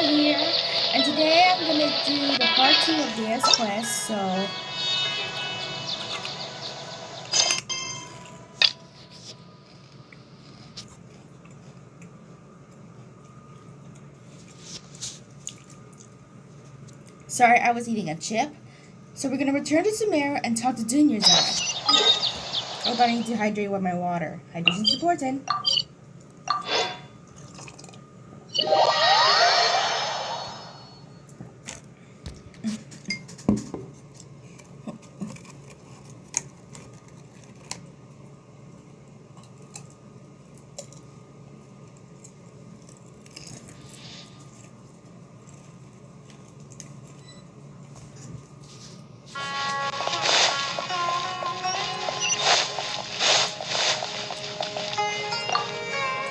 Nicole here, and today I'm gonna do the part 2 of Dehya's quest, so... Sorry, I was eating a chip. So we're gonna return to Sumer and talk to Dunyarzad. Oh, but I need to hydrate with my water. Hydration's important.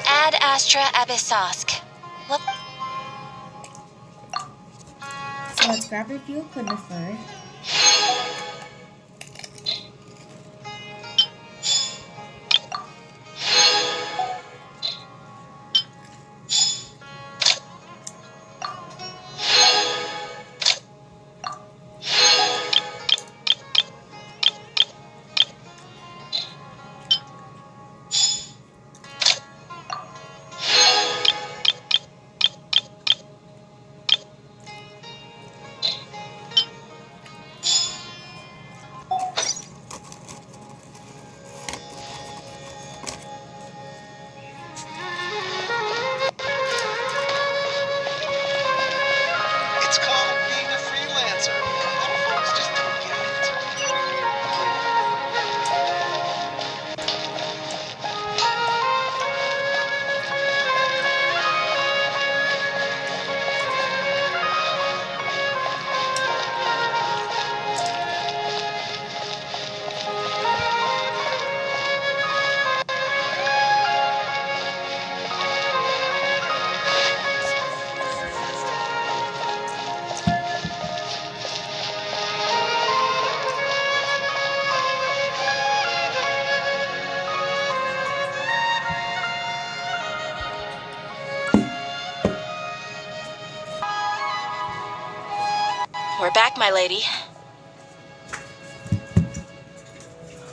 Ad Astra Abyssosque. What? So let's grab the fuel conifer. It's called being a freelancer. A lot of folks just don't get it. We're back, my lady.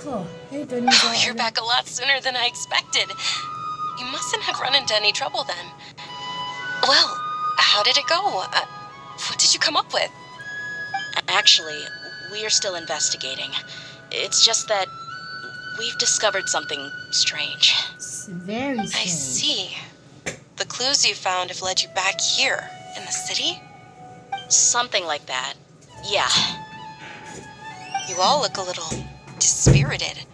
Oh, hey Dunyarzad. You're back a lot sooner than I expected. You mustn't have run into any trouble then. Well, how did it go? What did you come up with? Actually, we are still investigating. It's just that we've discovered something strange. It's very strange. I see. The clues you found have led you back here, in the city? Something like that. Yeah. You all look a little dispirited.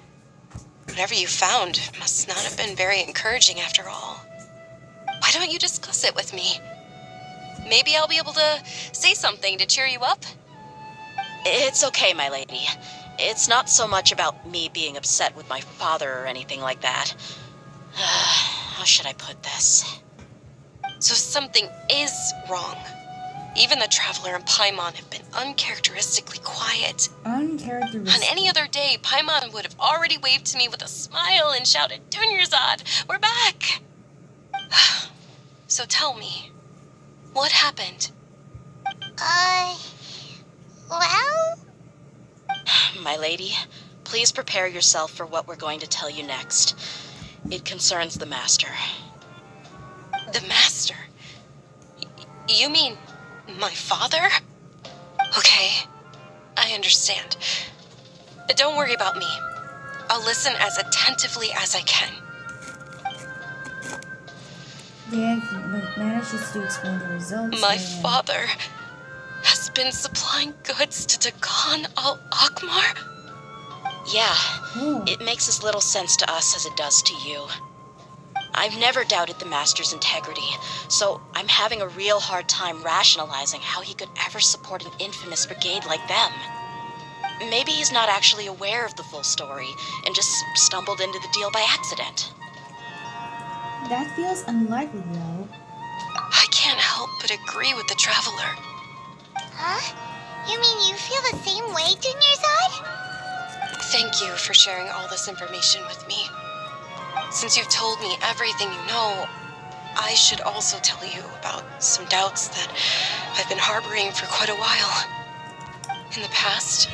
Whatever you found must not have been very encouraging after all. Why don't you discuss it with me? Maybe I'll be able to say something to cheer you up? It's okay, my lady. It's not so much about me being upset with my father or anything like that. How should I put this? So something is wrong. Even the Traveler and Paimon have been uncharacteristically quiet. Uncharacteristic. On any other day, Paimon would have already waved to me with a smile and shouted, "Dunyarzad, we're back!" So tell me, what happened? Well? My lady, please prepare yourself for what we're going to tell you next. It concerns the Master. The Master? You mean my father? Okay, I understand. Don't worry about me. I'll listen as attentively as I can. Yeah, he manages to explain the results. My father has been supplying goods to Dagan al-Akmar? Yeah, it makes as little sense to us as it does to you. I've never doubted the Master's integrity, so I'm having a real hard time rationalizing how he could ever support an infamous brigade like them. Maybe he's not actually aware of the full story and just stumbled into the deal by accident. That feels unlikely, though. I can't help but agree with the Traveler. Huh? You mean you feel the same way, Dunyarzad? Thank you for sharing all this information with me. Since you've told me everything you know, I should also tell you about some doubts that I've been harboring for quite a while. In the past,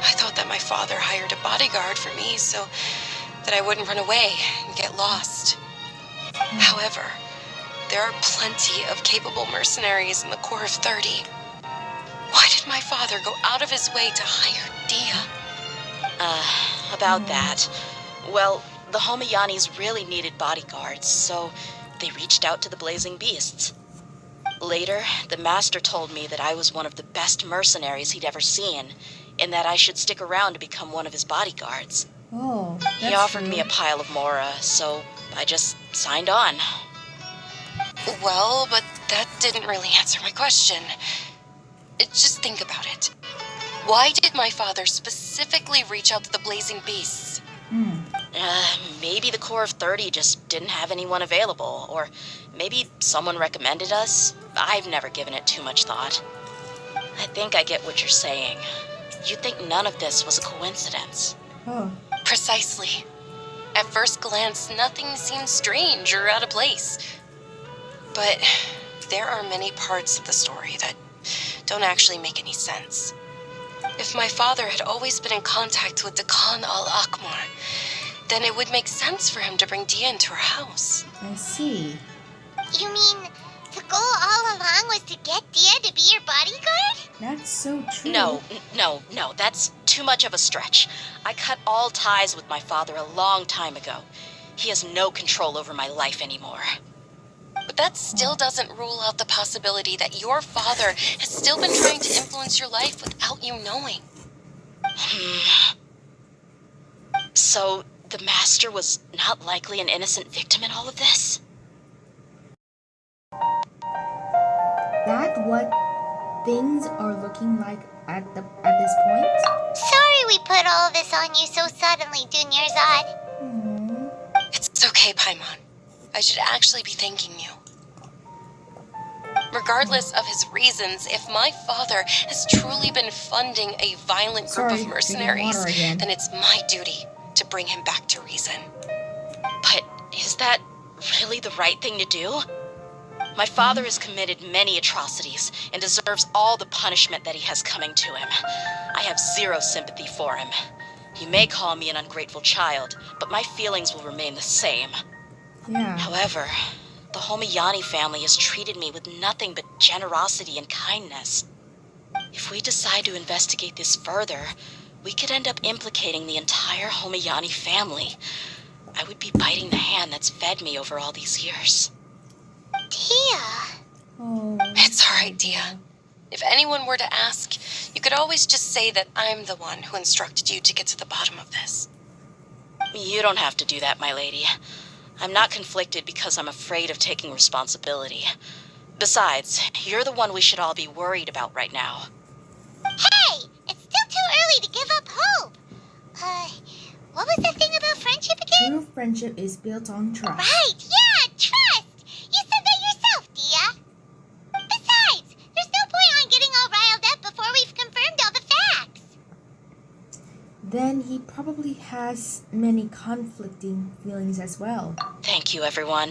I thought that my father hired a bodyguard for me so that I wouldn't run away and get lost. However, there are plenty of capable mercenaries in the Corps of 30. Why did my father go out of his way to hire Dehya? About that. Well, the Homayanis really needed bodyguards, so they reached out to the Blazing Beasts. Later, the master told me that I was one of the best mercenaries he'd ever seen, and that I should stick around to become one of his bodyguards. Oh, He offered me a pile of mora, so I just signed on. Well, but that didn't really answer my question. Just think about it. Why did my father specifically reach out to the Blazing Beasts? Maybe the Corps of 30 just didn't have anyone available, or maybe someone recommended us. I've never given it too much thought. I think I get what you're saying. You think none of this was a coincidence. Oh. Precisely. At first glance, nothing seems strange or out of place. But there are many parts of the story that don't actually make any sense. If my father had always been in contact with Dekan al-Akmar, then it would make sense for him to bring Dehya into our house. I see. You mean the goal all along was to get Dehya to be your bodyguard? That's so true. No, that's too much of a stretch. I cut all ties with my father a long time ago. He has no control over my life anymore. But that still doesn't rule out the possibility that your father has still been trying to influence your life without you knowing. So, the master was not likely an innocent victim in all of this? That what things are looking like at this point? Sorry we put all this on you so suddenly, Dunyarzad. It's okay, Paimon. I should actually be thanking you. Regardless of his reasons, if my father has truly been funding a violent group of mercenaries, then it's my duty to bring him back to reason. But is that really the right thing to do? My father has committed many atrocities and deserves all the punishment that he has coming to him. I have zero sympathy for him. You may call me an ungrateful child, but my feelings will remain the same. Yeah. However, the Homayani family has treated me with nothing but generosity and kindness. If we decide to investigate this further, we could end up implicating the entire Homayani family. I would be biting the hand that's fed me over all these years. Dehya. Oh. It's all right, Dehya. If anyone were to ask, you could always just say that I'm the one who instructed you to get to the bottom of this. You don't have to do that, my lady. I'm not conflicted because I'm afraid of taking responsibility. Besides, you're the one we should all be worried about right now. Hey, it's still too early to give up hope. What was the thing about friendship again? True friendship is built on trust. Right, yeah, trust. You said that yourself, Dehya. Besides, there's no point on getting all riled up before we've confirmed all the facts. Then he probably has many conflicting feelings as well. Thank you, everyone.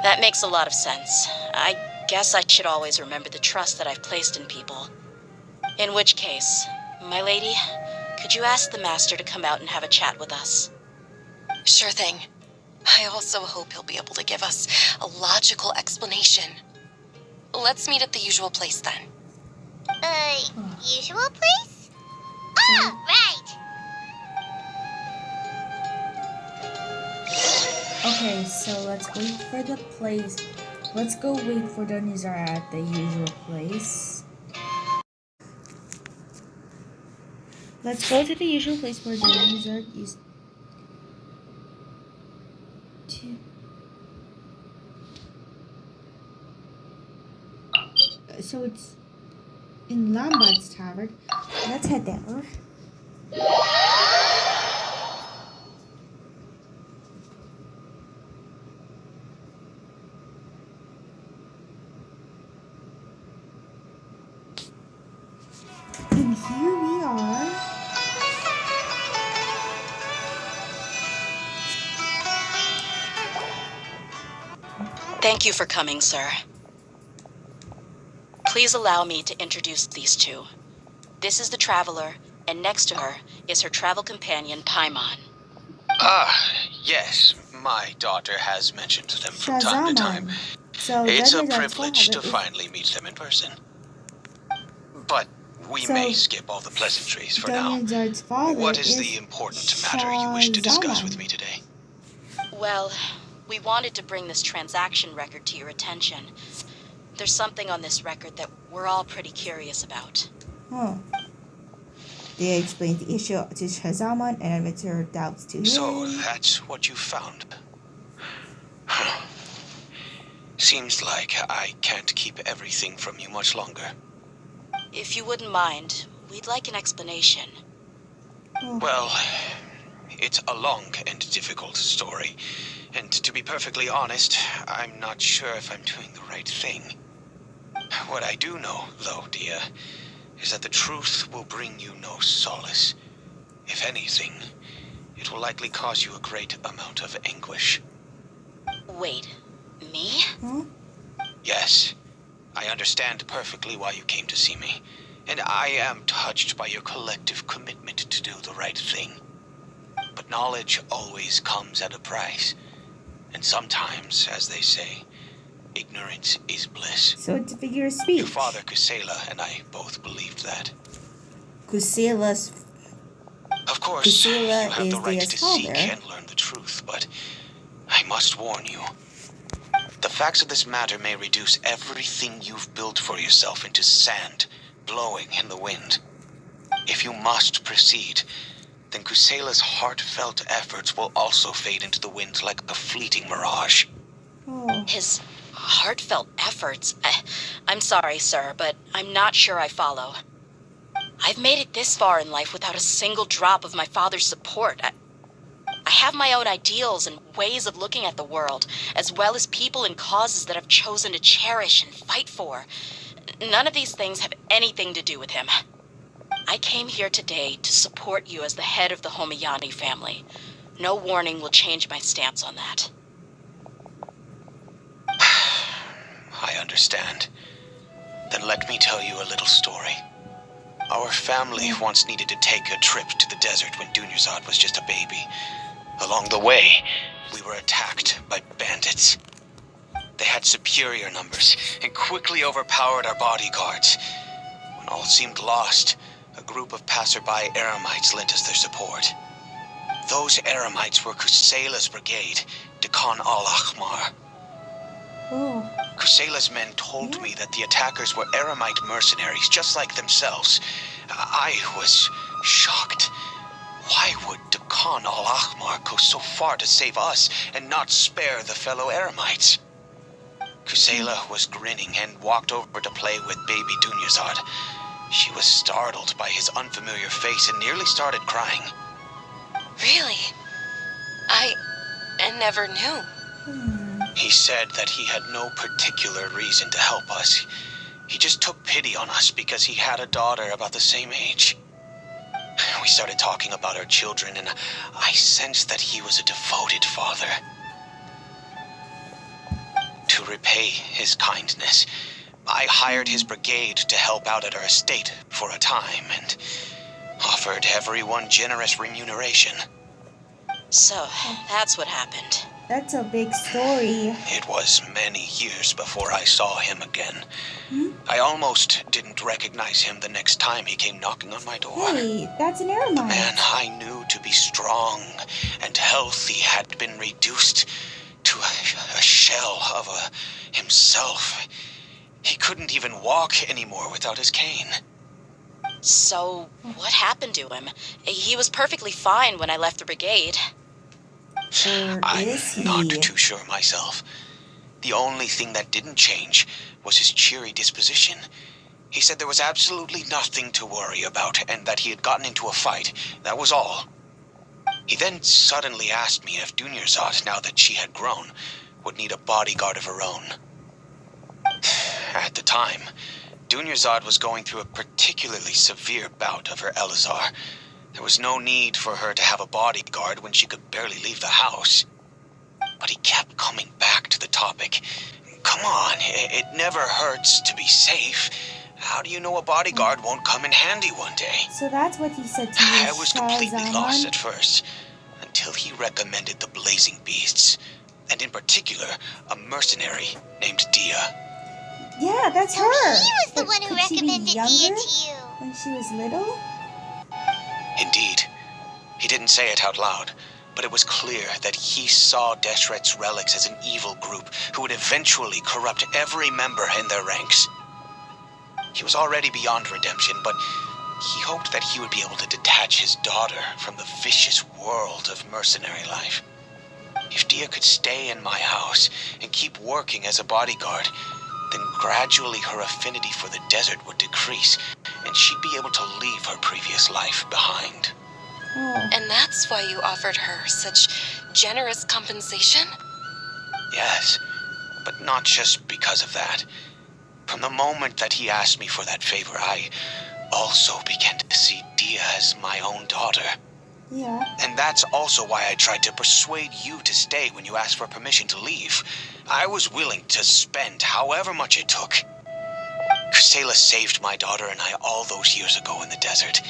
That makes a lot of sense. I guess I should always remember the trust that I've placed in people. In which case, my lady, could you ask the master to come out and have a chat with us? Sure thing. I also hope he'll be able to give us a logical explanation. Let's meet at the usual place then. Usual place? Oh, right. Okay, so let's wait for the place. Let's go wait for the Nizar at the usual place. Let's go to the usual place where the Nizar is. So it's in Lombard's Tavern. Let's head there. And here we are. Thank Thank you for coming, sir. Please allow me to introduce these two. This is the Traveler, and next to her is her travel companion, Paimon. Yes. My daughter has mentioned them from time to time. Shazaman. So It's a Dunyazad's privilege to father is- finally meet them in person. But we So, may skip all the pleasantries for now. Dunyazad's father What is the important matter you wish to discuss with me today? Well, we wanted to bring this transaction record to your attention. There's something on this record that we're all pretty curious about. Oh. They explained the issue to Shazaman and admitted her doubts to him. So that's what you found. Seems like I can't keep everything from you much longer. If you wouldn't mind, we'd like an explanation. Oh. Well, it's a long and difficult story. And to be perfectly honest, I'm not sure if I'm doing the right thing. What I do know, though, dear, is that the truth will bring you no solace. If anything, it will likely cause you a great amount of anguish. Wait, me? Huh? Yes, I understand perfectly why you came to see me, and I am touched by your collective commitment to do the right thing. But knowledge always comes at a price, and sometimes, as they say, ignorance is bliss. So it's a figure of speech. Your father, Kusayla, and I both believed that. Kusayla's Of course, Kusayla you have is the right Deya's to seek father. and learn the truth, but I must warn you. The facts of this matter may reduce everything you've built for yourself into sand, blowing in the wind. If you must proceed, then Kusayla's heartfelt efforts will also fade into the wind like a fleeting mirage. Oh. His heartfelt efforts? I'm sorry, sir, but I'm not sure I follow. I've made it this far in life without a single drop of my father's support. I have my own ideals and ways of looking at the world, as well as people and causes that I've chosen to cherish and fight for. None of these things have anything to do with him. I came here today to support you as the head of the Homayani family. No warning will change my stance on that. I understand. Then let me tell you a little story. Our family once needed to take a trip to the desert when Dunyazad was just a baby. Along the way, we were attacked by bandits. They had superior numbers and quickly overpowered our bodyguards. When all seemed lost, a group of passerby Eremites lent us their support. Those Eremites were Kusayla's brigade, Dekan al-Ahmar. Oh. Kusayla's men told me that the attackers were Eremite mercenaries, just like themselves. I was shocked. Why would Dekan al-Ahmar go so far to save us and not spare the fellow Eremites? Kusayla was grinning and walked over to play with baby Dunyazad. She was startled by his unfamiliar face and nearly started crying. Really? I never knew. He said that he had no particular reason to help us. He just took pity on us because he had a daughter about the same age. We started talking about our children, and I sensed that he was a devoted father. To repay his kindness, I hired his brigade to help out at our estate for a time and offered everyone generous remuneration. So, that's what happened. That's a big story. It was many years before I saw him again. I almost didn't recognize him the next time he came knocking on my door. Hey, that's an The man Eremite. I knew to be strong and healthy had been reduced to a shell of himself. He couldn't even walk anymore without his cane. So, what happened to him? He was perfectly fine when I left the brigade. Or I'm is he? not too sure myself. The only thing that didn't change was his cheery disposition. He said there was absolutely nothing to worry about and that he had gotten into a fight. That was all. He then suddenly asked me if Dunyazad, now that she had grown, would need a bodyguard of her own. At the time, Dunyazad was going through a particularly severe bout of her Elazar. There was no need for her to have a bodyguard when she could barely leave the house. But he kept coming back to the topic, Come on, it never hurts to be safe. How do you know a bodyguard won't come in handy one day? So that's what he said to you, I was completely lost Shah at first, until he recommended the Blazing Beasts, and in particular, a mercenary named Dehya. Yeah, that's So her. he was the But one who could she be recommended Dia younger to you. when she was little? Indeed. He didn't say it out loud, but it was clear that he saw Deshret's relics as an evil group who would eventually corrupt every member in their ranks. He was already beyond redemption, but he hoped that he would be able to detach his daughter from the vicious world of mercenary life. If Dehya could stay in my house and keep working as a bodyguard, then gradually her affinity for the desert would decrease, and she'd be able to leave her previous life behind. Oh. And that's why you offered her such generous compensation? Yes, but not just because of that. From the moment that he asked me for that favor, I also began to see Dehya as my own daughter. Yeah. And that's also why I tried to persuade you to stay when you asked for permission to leave. I was willing to spend however much it took. Kusayla saved my daughter and I all those years ago in the desert.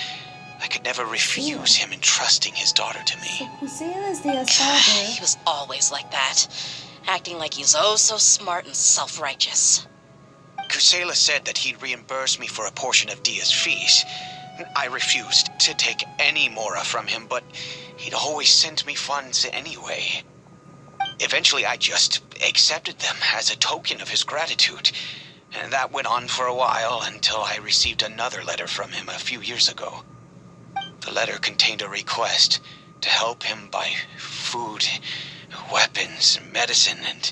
I could never refuse him entrusting his daughter to me. So Kusayla is Dea's He father. was always like that, acting like he's oh so smart and self-righteous. Kusayla said that he'd reimburse me for a portion of Dehya's fees. I refused to take any more from him, but he'd always sent me funds anyway. Eventually, I just accepted them as a token of his gratitude. And that went on for a while until I received another letter from him a few years ago. The letter contained a request to help him buy food, weapons, medicine, and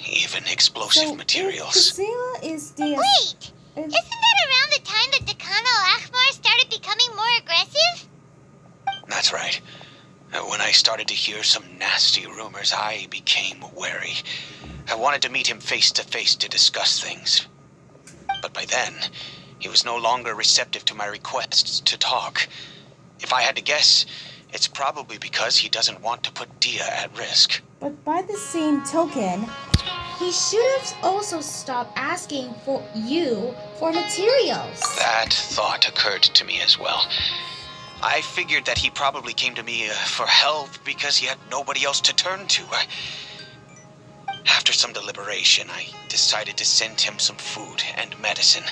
even explosive So materials. if Kusayla is Dea's... Wait! Isn't that around the time that Dekhan al-Ahmar started becoming more aggressive? That's right. When I started to hear some nasty rumors, I became wary. I wanted to meet him face to face to discuss things. But by then, he was no longer receptive to my requests to talk. If I had to guess, it's probably because he doesn't want to put Dehya at risk. But by the same token, he should have also stopped asking for you for materials. That thought occurred to me as well. I figured that he probably came to me for help because he had nobody else to turn to. After some deliberation, I decided to send him some food and medicine.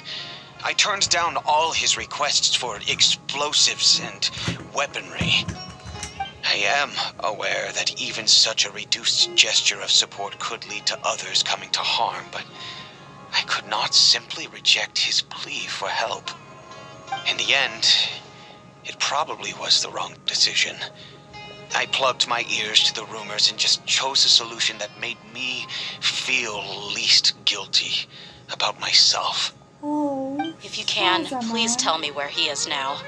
I turned down all his requests for explosives and weaponry. I am aware that even such a reduced gesture of support could lead to others coming to harm, but I could not simply reject his plea for help. In the end, it probably was the wrong decision. I plugged my ears to the rumors and just chose a solution that made me feel least guilty about myself. Oh. If you can, Shazama. please tell me where he is now.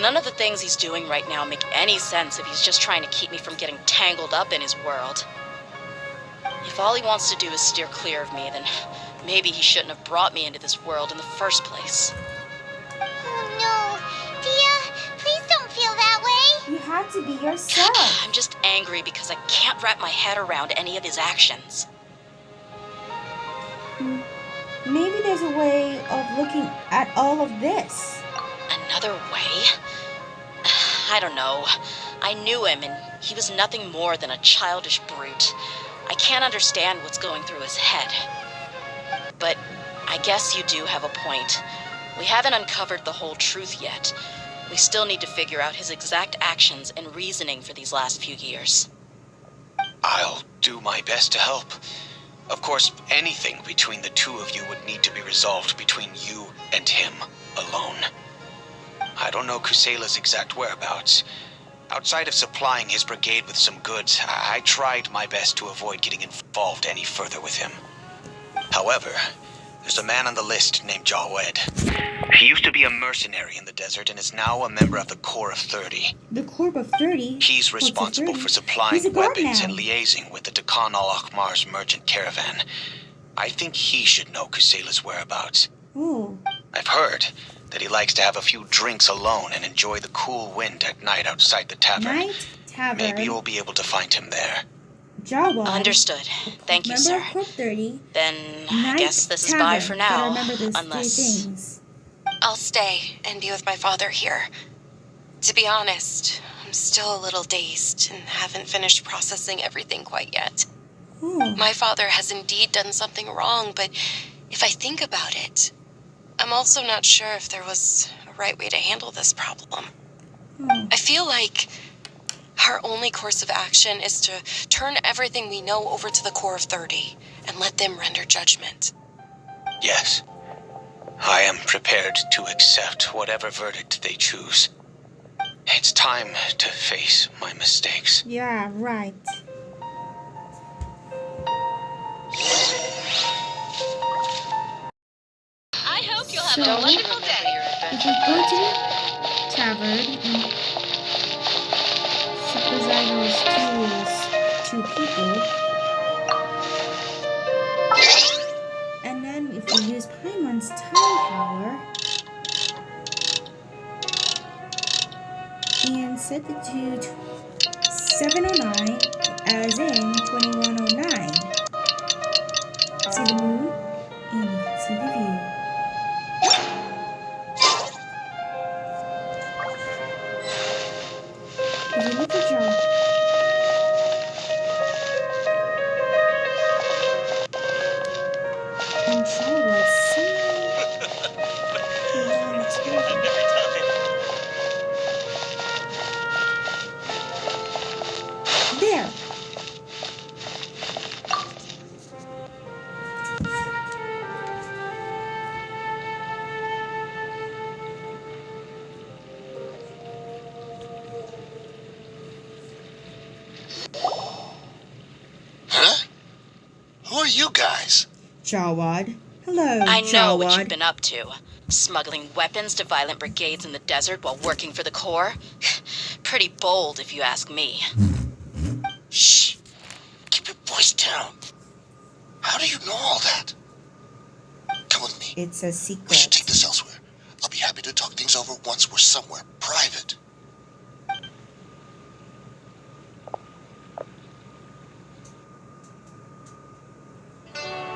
None of the things he's doing right now make any sense if he's just trying to keep me from getting tangled up in his world. If all he wants to do is steer clear of me, then maybe he shouldn't have brought me into this world in the first place. Oh no! Dehya, please don't feel that way! You have to be yourself. I'm just angry because I can't wrap my head around any of his actions. Maybe there's a way of looking at all of this. Another way? I don't know. I knew him, and he was nothing more than a childish brute. I can't understand what's going through his head. But I guess you do have a point. We haven't uncovered the whole truth yet. We still need to figure out his exact actions and reasoning for these last few years. I'll do my best to help. Of course, anything between the two of you would need to be resolved between you and him alone. I don't know Kusayla's exact whereabouts. Outside of supplying his brigade with some goods, I tried my best to avoid getting involved any further with him. However, there's a man on the list named Jawed. He used to be a mercenary in the desert and is now a member of the Corps of 30. The Corps of 30? He's What's a responsible 30? for He's a supplying guard weapons now. and liaising with the Dekhan al-Ahmar's merchant caravan. I think he should know Kusayla's whereabouts. Oh. I've heard that he likes to have a few drinks alone and enjoy the cool wind at night outside the tavern. Night tavern. Maybe you'll be able to find him there. Jawad, Understood. Thank you, member sir. of Corp 30, Then I Night guess this is Tavern. bye for Gotta now. remember those three Unless things. I'll stay and be with my father here. To be honest, I'm still a little dazed and haven't finished processing everything quite yet. Oh. My father has indeed done something wrong, but if I think about it, I'm also not sure if there was a right way to handle this problem. Oh. I feel like our only course of action is to turn everything we know over to the Core of 30 and let them render judgment. Yes. I am prepared to accept whatever verdict they choose. It's time to face my mistakes. Yeah, right. I hope you'll have a wonderful day. If we go to the tavern and Superzino's two people, and then if we use Paimon's time power and set it to 709 as in 2109. See the moon and you can see the view. If you look at your control was somewhere around the table. There. Huh? Who are you guys? Jawad. Hello, I know what Jawad. you've been up to. Smuggling weapons to violent brigades in the desert while working for the Corps? Pretty bold, if you ask me. Shh. Keep your voice down. How do you know all that? Come with me. It's a We should secret. take this elsewhere. I'll be happy to talk things over once we're somewhere private.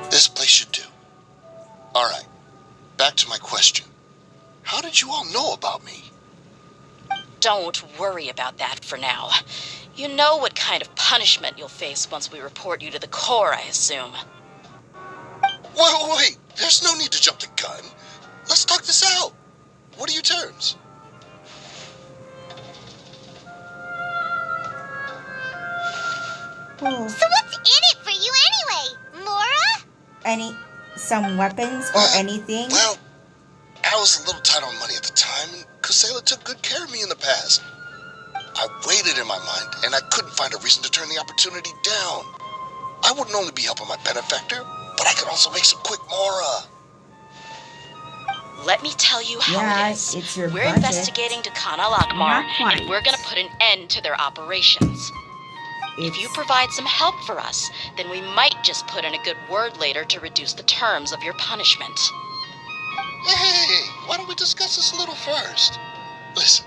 This place should do. All right. Back to my question. How did you all know about me? Don't worry about that for now. You know what kind of punishment you'll face once we report you to the Corps, I assume. Wait. There's no need to jump the gun. Let's talk this out. What are your terms? Oh. So what's in it for you anyway, Mora? Some weapons or anything? Well, I was a little tight on money at the time, and Kusayla took good care of me in the past. I weighed it in my mind, and I couldn't find a reason to turn the opportunity down. I wouldn't only be helping my benefactor, but I could also make some quick Mora. Let me tell you how it is. it's your We're budget. investigating Dukan al-Akmar, Not quite. and we're gonna put an end to their operations. If you provide some help for us, then we might just put in a good word later to reduce the terms of your punishment. Hey, why don't we discuss this a little first? Listen,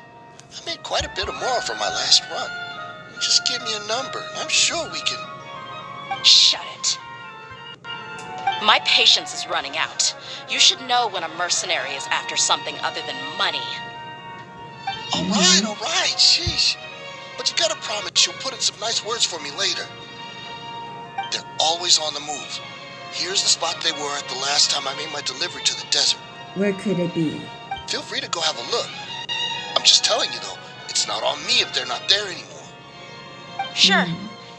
I made quite a bit of Mora from my last run. Just give me a number, and I'm sure we can... Shut it. My patience is running out. You should know when a mercenary is after something other than money. All right, sheesh. But you gotta promise you'll put in some nice words for me later. They're always on the move. Here's the spot they were at the last time I made my delivery to the desert. Where could it be? Feel free to go have a look. I'm just telling you though, it's not on me if they're not there anymore. Sure.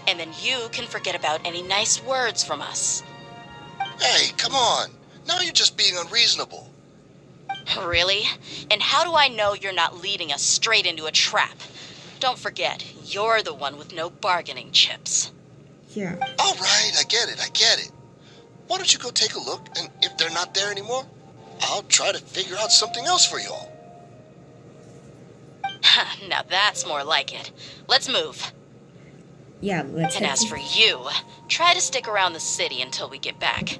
And then you can forget about any nice words from us. Hey, come on. Now you're just being unreasonable. Really? And how do I know you're not leading us straight into a trap? Don't forget, you're the one with no bargaining chips. Yeah. All right, I get it. Why don't you go take a look, and if they're not there anymore, I'll try to figure out something else for y'all. Now that's more like it. Let's move. Yeah, let's And head as to- for you, try to stick around the city until we get back.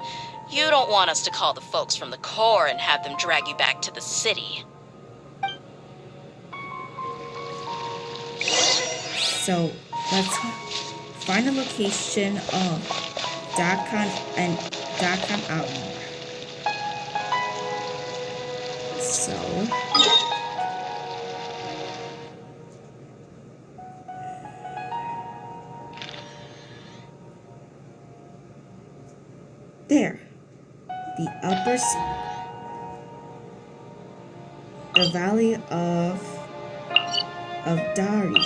You don't want us to call the folks from the Corps and have them drag you back to the city. So let's Find the location of Dakan and Dakan Outlaw. So there, the valley of Dari.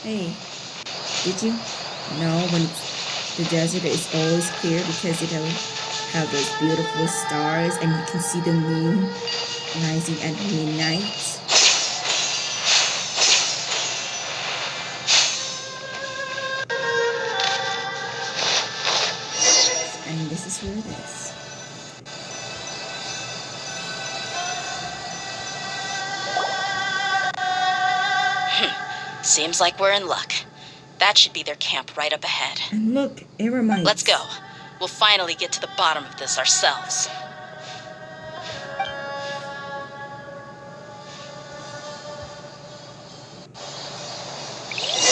Hey, did you know when the desert is always clear because it'll have those beautiful stars and you can see the moon rising at midnight? And this is where it is. Seems like we're in luck. That should be their camp right up ahead. And look, Eremites. Let's go. We'll finally get to the bottom of this ourselves.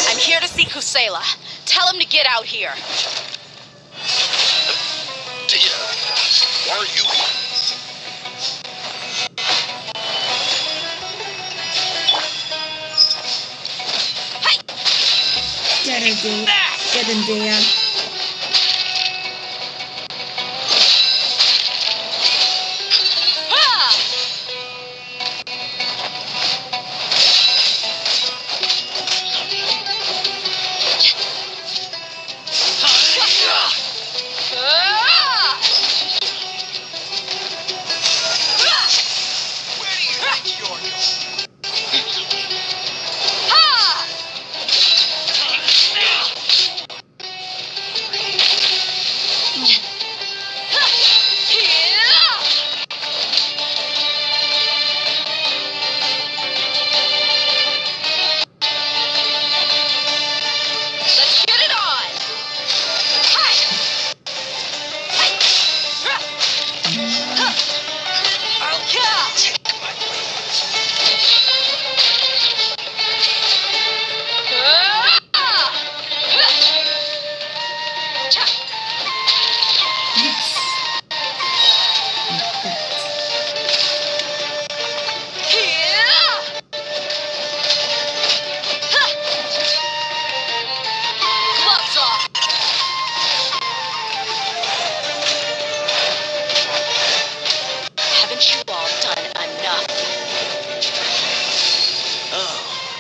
I'm here to see Kusayla. Tell him to get out here. Dehya, why are you here? Get her, dude. Get him, Dehya.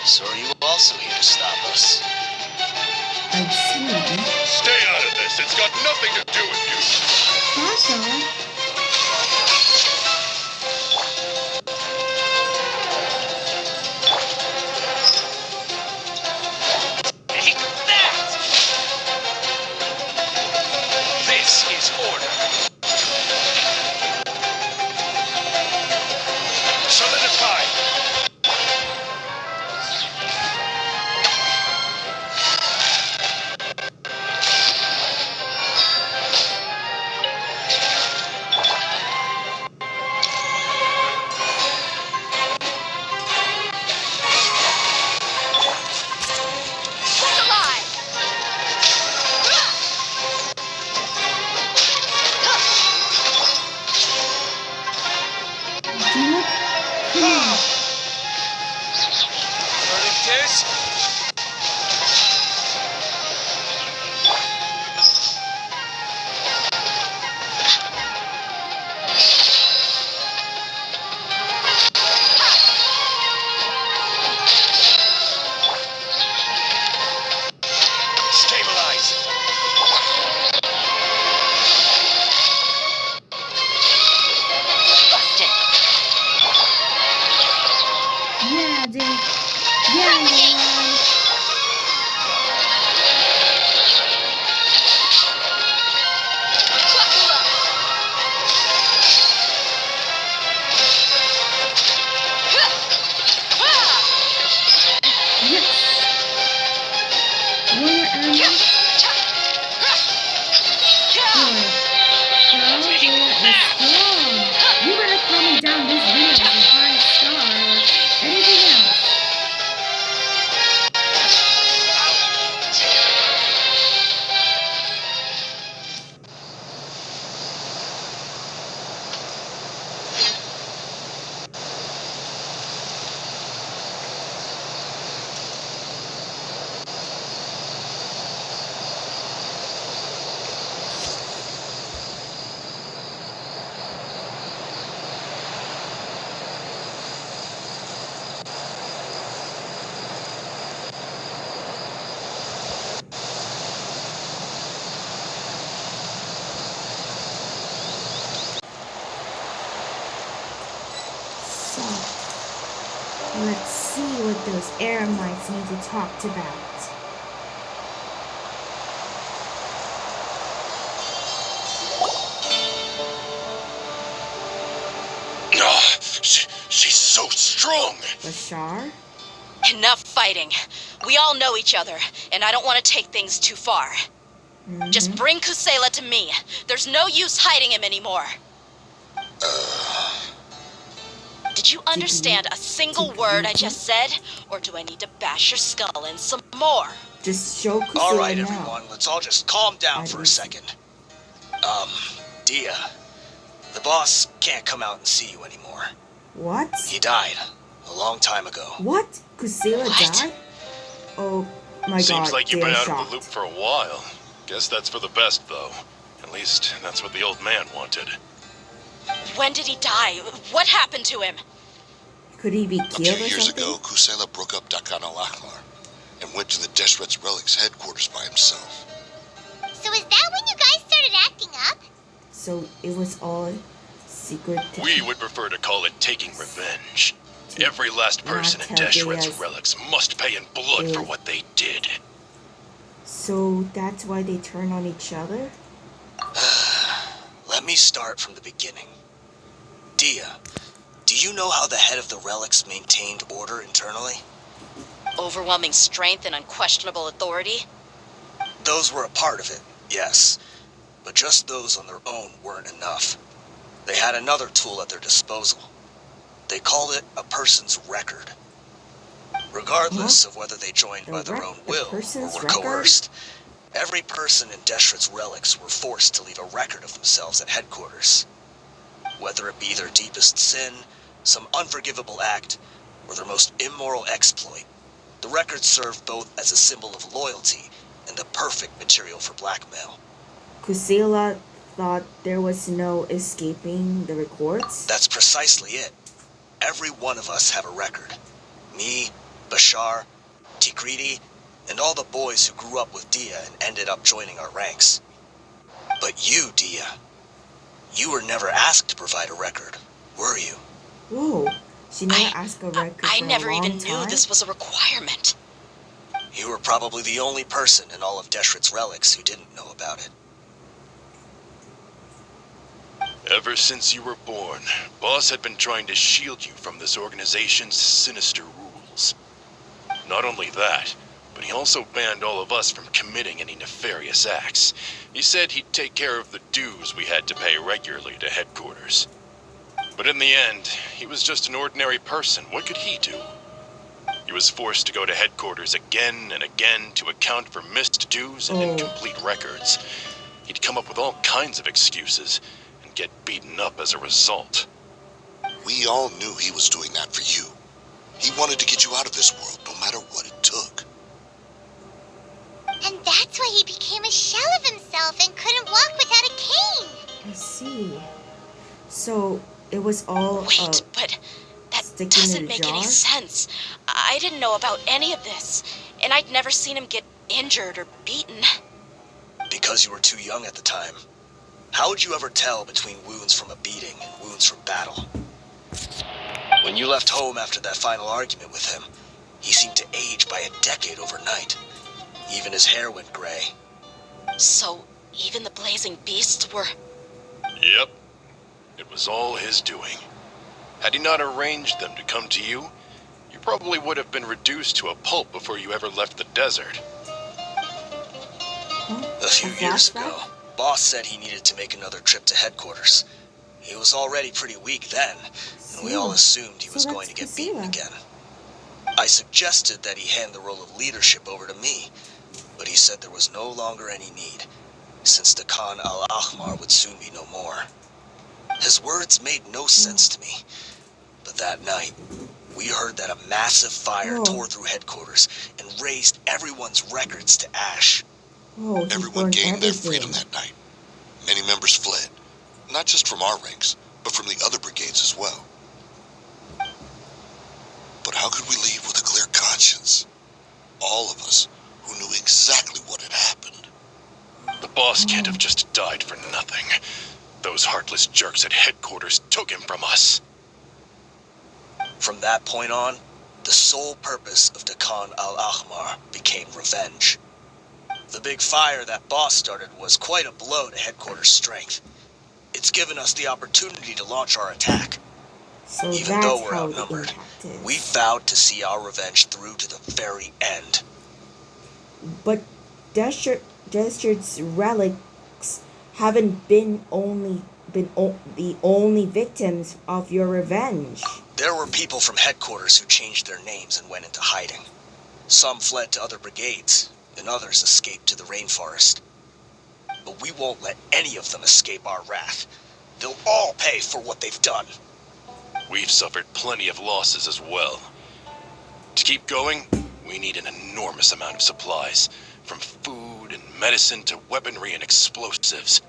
So are you also here to stop us? I'd see. Stay out of this. It's got nothing to do with you. Pasha. Take that! This is order. Solidify. Yeah, dude. Yeah, yeah. Let's see what those Eremites need to talk about. Oh, she's so strong. Bashar? Enough fighting. We all know each other, and I don't want to take things too far. Just bring Kusayla to me. There's no use hiding him anymore. Did you understand a single word I just said? Or do I need to bash your skull in some more? Just show Kusayla All right, now. everyone, let's all just calm down for a second. Dehya, the boss can't come out and see you anymore. What? He died a long time ago. What? Kusayla What? died? Oh my god. Seems like you've they been are out of shocked. the loop for a while. Guess that's for the best, though. At least, that's what the old man wanted. When did he die? What happened to him? Could he be A few killed or years something? ago, Kusayla broke up Dakan al-Ahmar and went to the Deshret's Relics headquarters by himself. So is that when you guys started acting up? So it was all secret. We would prefer to call it taking revenge. Every last person in Not how Deshret's Dehya's Relics must pay in blood for is. what they did. So that's why they turn on each other? Let me start from the beginning. Dehya, do you know how the head of the relics maintained order internally? Overwhelming strength and unquestionable authority? Those were a part of it, yes. But just those on their own weren't enough. They had another tool at their disposal. They called it a person's record. Regardless of whether they joined by their own will or were coerced, every person in Deshret's relics were forced to leave a record of themselves at headquarters. Whether it be their deepest sin, some unforgivable act, or their most immoral exploit, the records served both as a symbol of loyalty and the perfect material for blackmail. Kusayla thought there was no escaping the records? That's precisely it. Every one of us have a record. Me, Bashar, Tikriti, and all the boys who grew up with Dehya and ended up joining our ranks. But you, Dehya, you were never asked to provide a record, were you? Whoa. She never asked a record I for a never long even time? knew this was a requirement. You were probably the only person in all of Deshret's relics who didn't know about it. Ever since you were born, Boss had been trying to shield you from this organization's sinister rules. Not only that, but he also banned all of us from committing any nefarious acts. He said he'd take care of the dues we had to pay regularly to headquarters. But in the end, he was just an ordinary person. What could he do? He was forced to go to headquarters again and again to account for missed dues and incomplete records. He'd come up with all kinds of excuses and get beaten up as a result. We all knew he was doing that for you. He wanted to get you out of this world, no matter what it took. And that's why he became a shell of himself and couldn't walk without a cane. I see. So it was all Wait, but that sticking in doesn't a make jar? any sense. I didn't know about any of this, and I'd never seen him get injured or beaten. Because you were too young at the time. How would you ever tell between wounds from a beating and wounds from battle? When you left home after that final argument with him, he seemed to age by a decade overnight. Even his hair went gray. So, even the blazing beasts were... Yep. It was all his doing. Had he not arranged them to come to you, you probably would have been reduced to a pulp before you ever left the desert. A few years ago, Boss said he needed to make another trip to headquarters. He was already pretty weak then, and we all assumed he was going to get beaten again. I suggested that he hand the role of leadership over to me, but he said there was no longer any need, since the Khan al-Ahmar would soon be no more. His words made no sense to me, but that night, we heard that a massive fire tore through headquarters and razed everyone's records to ash. Everyone gained their freedom that night. Many members fled, not just from our ranks, but from the other brigades as well. But how could we leave with a clear conscience? All of us who knew exactly what had happened. The boss can't have just died for nothing. Those heartless jerks at headquarters took him from us. From that point on, The sole purpose of Dakan al-Ahmar became revenge. The big fire that Boss started was quite a blow to headquarters strength. It's given us the opportunity to launch our attack. So Even though that's we're how the outnumbered, impact is. we vowed to see our revenge through to the very end. But Desert's relics haven't been the only victims of your revenge. There were people from headquarters who changed their names and went into hiding. Some fled to other brigades, and others escaped to the rainforest. But we won't let any of them escape our wrath. They'll all pay for what they've done. We've suffered plenty of losses as well. To keep going, we need an enormous amount of supplies, from food and medicine to weaponry and explosives.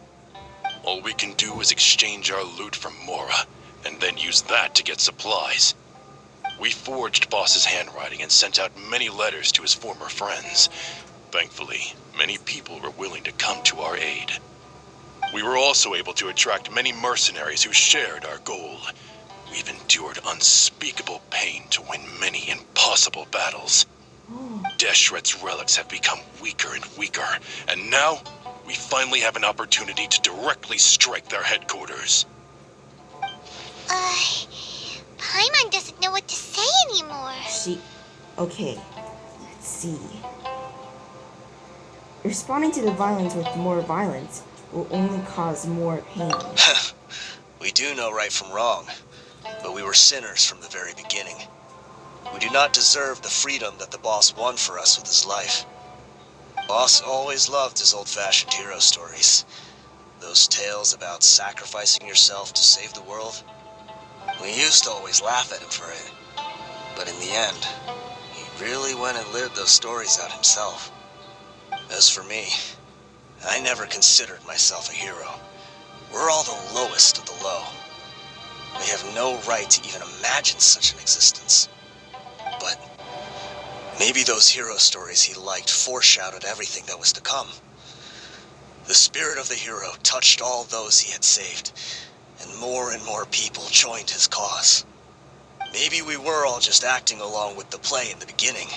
All we can do is exchange our loot from Mora, and then use that to get supplies. We forged Boss's handwriting and sent out many letters to his former friends. Thankfully, many people were willing to come to our aid. We were also able to attract many mercenaries who shared our goal. We've endured unspeakable pain to win many impossible battles. Deshret's relics have become weaker and weaker, and now we finally have an opportunity to directly strike their headquarters. Paimon doesn't know what to say anymore. Okay, let's see. Responding to the violence with more violence will only cause more pain. We do know right from wrong, but we were sinners from the very beginning. We do not deserve the freedom that the boss won for us with his life. Boss always loved his old-fashioned hero stories. Those tales about sacrificing yourself to save the world. We used to always laugh at him for it. But in the end, he really went and lived those stories out himself. As for me, I never considered myself a hero. We're all the lowest of the low. We have no right to even imagine such an existence. But maybe those hero stories he liked foreshadowed everything that was to come. The spirit of the hero touched all those he had saved, and more people joined his cause. Maybe we were all just acting along with the play in the beginning.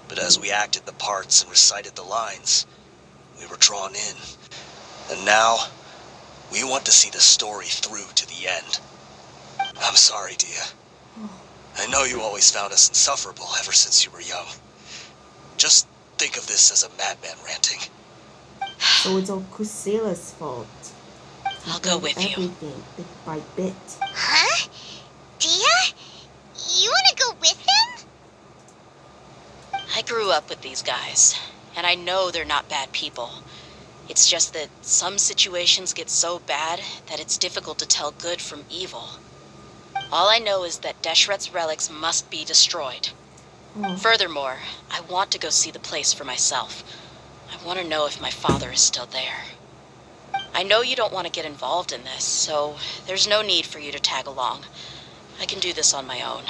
But as we acted the parts and recited the lines, we were drawn in. And now, we want to see the story through to the end. I'm sorry, Dehya. I know you always found us insufferable ever since you were young. Just think of this as a madman ranting. So it's all Kusayla's fault. I'll go with you. Everything, bit by bit. Huh? Dehya? You want to go with them? I grew up with these guys, and I know they're not bad people. It's just that some situations get so bad that it's difficult to tell good from evil. All I know is that Deshret's relics must be destroyed. Furthermore, I want to go see the place for myself. I want to know if my father is still there. I know you don't want to get involved in this, so there's no need for you to tag along. I can do this on my own.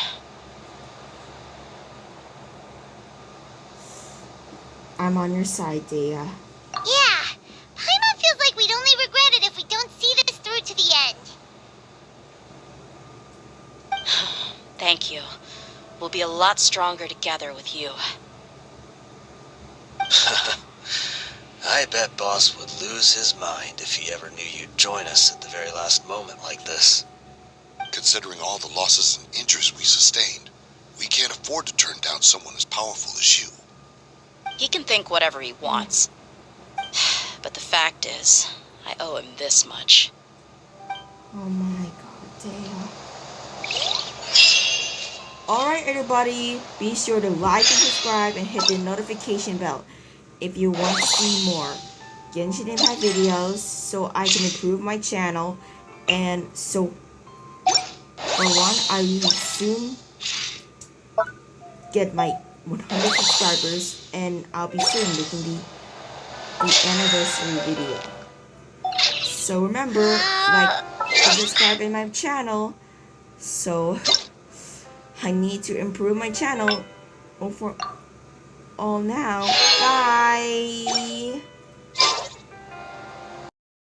I'm on your side, Dehya. Yeah. Paimon feels like we'd only regret it if we don't see this through to the end. Thank you. We'll be a lot stronger together with you. I bet Boss would lose his mind if he ever knew you'd join us at the very last moment like this. Considering all the losses and injuries we sustained, we can't afford to turn down someone as powerful as you. He can think whatever he wants. But the fact is, I owe him this much. Oh my god, Dehya. Alright everybody, be sure to like and subscribe and hit the notification bell if you want to see more Genshin Impact videos so I can improve my channel. And so, for one, I will soon get my 100 subscribers and I'll be soon making the anniversary video. So remember, like and subscribe in my channel. So I need to improve my channel. Over all now. Bye.